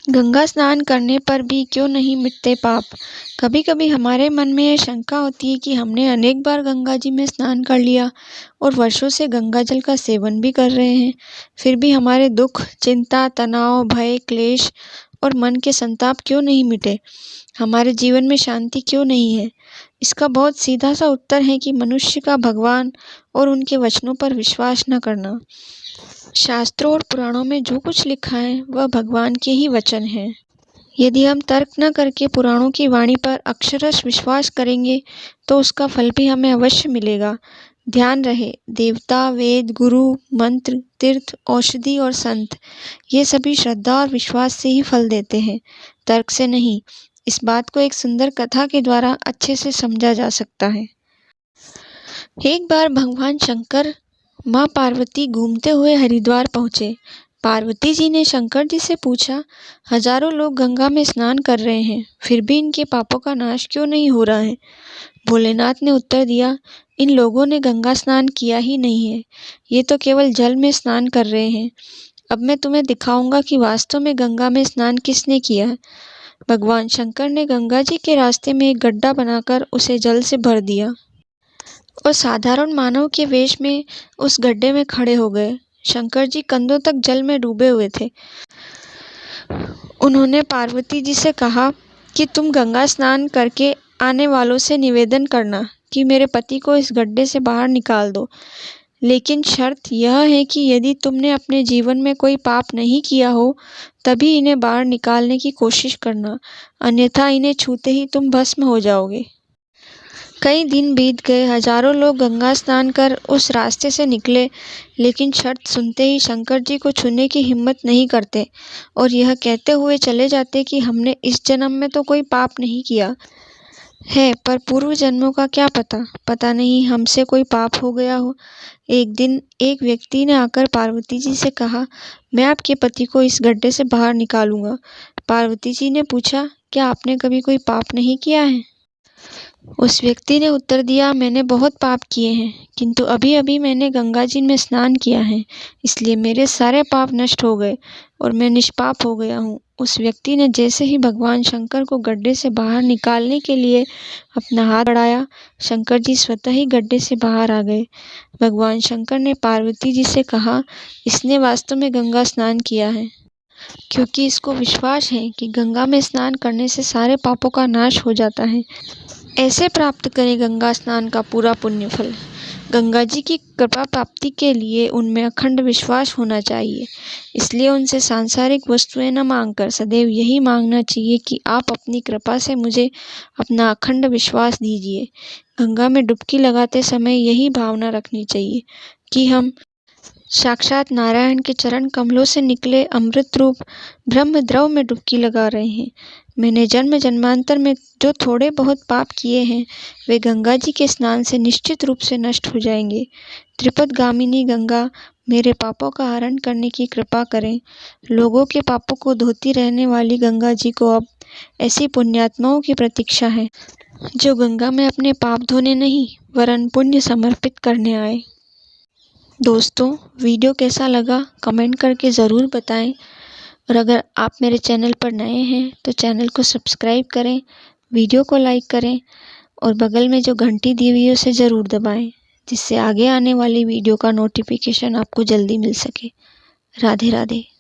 गंगा स्नान करने पर भी क्यों नहीं मिटते पाप? कभी कभी हमारे मन में यह शंका होती है कि हमने अनेक बार गंगा जी में स्नान कर लिया और वर्षों से गंगा जल का सेवन भी कर रहे हैं, फिर भी हमारे दुख, चिंता, तनाव, भय, क्लेश और मन के संताप क्यों नहीं मिटे? हमारे जीवन में शांति क्यों नहीं है? इसका बहुत सीधा सा उत्तर है कि मनुष्य का भगवान और उनके वचनों पर विश्वास न करना। शास्त्रों और पुराणों में जो कुछ लिखा है वह भगवान के ही वचन हैं। यदि हम तर्क न करके पुराणों की वाणी पर अक्षरशः विश्वास करेंगे तो उसका फल भी हमें अवश्य मिलेगा। ध्यान रहे, देवता, वेद, गुरु, मंत्र, तीर्थ, औषधि और संत, ये सभी श्रद्धा और विश्वास से ही फल देते हैं, तर्क से नहीं। इस बात को एक सुंदर कथा के द्वारा अच्छे से समझा जा सकता है। एक बार भगवान शंकर माँ पार्वती घूमते हुए हरिद्वार पहुँचे। पार्वती जी ने शंकर जी से पूछा, हजारों लोग गंगा में स्नान कर रहे हैं, फिर भी इनके पापों का नाश क्यों नहीं हो रहा है? भोलेनाथ ने उत्तर दिया, इन लोगों ने गंगा स्नान किया ही नहीं है, ये तो केवल जल में स्नान कर रहे हैं। अब मैं तुम्हें दिखाऊंगा कि वास्तव में गंगा में स्नान किसने किया है। भगवान शंकर ने गंगा जी के रास्ते में एक गड्ढा बनाकर उसे जल से भर दिया और साधारण मानव के वेश में उस गड्ढे में खड़े हो गए। शंकर जी कंधों तक जल में डूबे हुए थे। उन्होंने पार्वती जी से कहा कि तुम गंगा स्नान करके आने वालों से निवेदन करना कि मेरे पति को इस गड्ढे से बाहर निकाल दो, लेकिन शर्त यह है कि यदि तुमने अपने जीवन में कोई पाप नहीं किया हो तभी इन्हें बाहर निकालने की कोशिश करना, अन्यथा इन्हें छूते ही तुम भस्म हो जाओगे। कई दिन बीत गए, हजारों लोग गंगा स्नान कर उस रास्ते से निकले, लेकिन शर्त सुनते ही शंकर जी को छूने की हिम्मत नहीं करते और यह कहते हुए चले जाते कि हमने इस जन्म में तो कोई पाप नहीं किया है, पर पूर्व जन्मों का क्या पता नहीं हमसे कोई पाप हो गया हो। एक दिन एक व्यक्ति ने आकर पार्वती जी से कहा, मैं आपके पति को इस गड्ढे से बाहर निकालूंगा। पार्वती जी ने पूछा, क्या आपने कभी कोई पाप नहीं किया है? उस व्यक्ति ने उत्तर दिया, मैंने बहुत पाप किए हैं, किंतु अभी अभी मैंने गंगा जी में स्नान किया है, इसलिए मेरे सारे पाप नष्ट हो गए और मैं निष्पाप हो गया हूँ। उस व्यक्ति ने जैसे ही भगवान शंकर को गड्ढे से बाहर निकालने के लिए अपना हाथ बढ़ाया, शंकर जी स्वतः ही गड्ढे से बाहर आ गए। भगवान शंकर ने पार्वती जी से कहा, इसने वास्तव में गंगा स्नान किया है, क्योंकि इसको विश्वास है कि गंगा में स्नान करने से सारे पापों का नाश हो जाता है। ऐसे प्राप्त करें गंगा स्नान का पूरा पुण्य फल। गंगा जी की कृपा प्राप्ति के लिए उनमें अखंड विश्वास होना चाहिए, इसलिए उनसे सांसारिक वस्तुएं न मांगकर सदैव यही मांगना चाहिए कि आप अपनी कृपा से मुझे अपना अखंड विश्वास दीजिए। गंगा में डुबकी लगाते समय यही भावना रखनी चाहिए कि हम साक्षात नारायण के चरण कमलों से निकले अमृत रूप ब्रह्म द्रव में डुबकी लगा रहे हैं। मैंने जन्म जन्मांतर में जो थोड़े बहुत पाप किए हैं वे गंगा जी के स्नान से निश्चित रूप से नष्ट हो जाएंगे। त्रिपथगामिनी गंगा मेरे पापों का हरण करने की कृपा करें। लोगों के पापों को धोती रहने वाली गंगा जी को अब ऐसी पुण्यात्माओं की प्रतीक्षा है जो गंगा में अपने पाप धोने नहीं वरन पुण्य समर्पित करने आए। दोस्तों, वीडियो कैसा लगा कमेंट करके ज़रूर बताएं और अगर आप मेरे चैनल पर नए हैं तो चैनल को सब्सक्राइब करें, वीडियो को लाइक करें और बगल में जो घंटी दी हुई है उसे ज़रूर दबाएं, जिससे आगे आने वाली वीडियो का नोटिफिकेशन आपको जल्दी मिल सके। राधे राधे।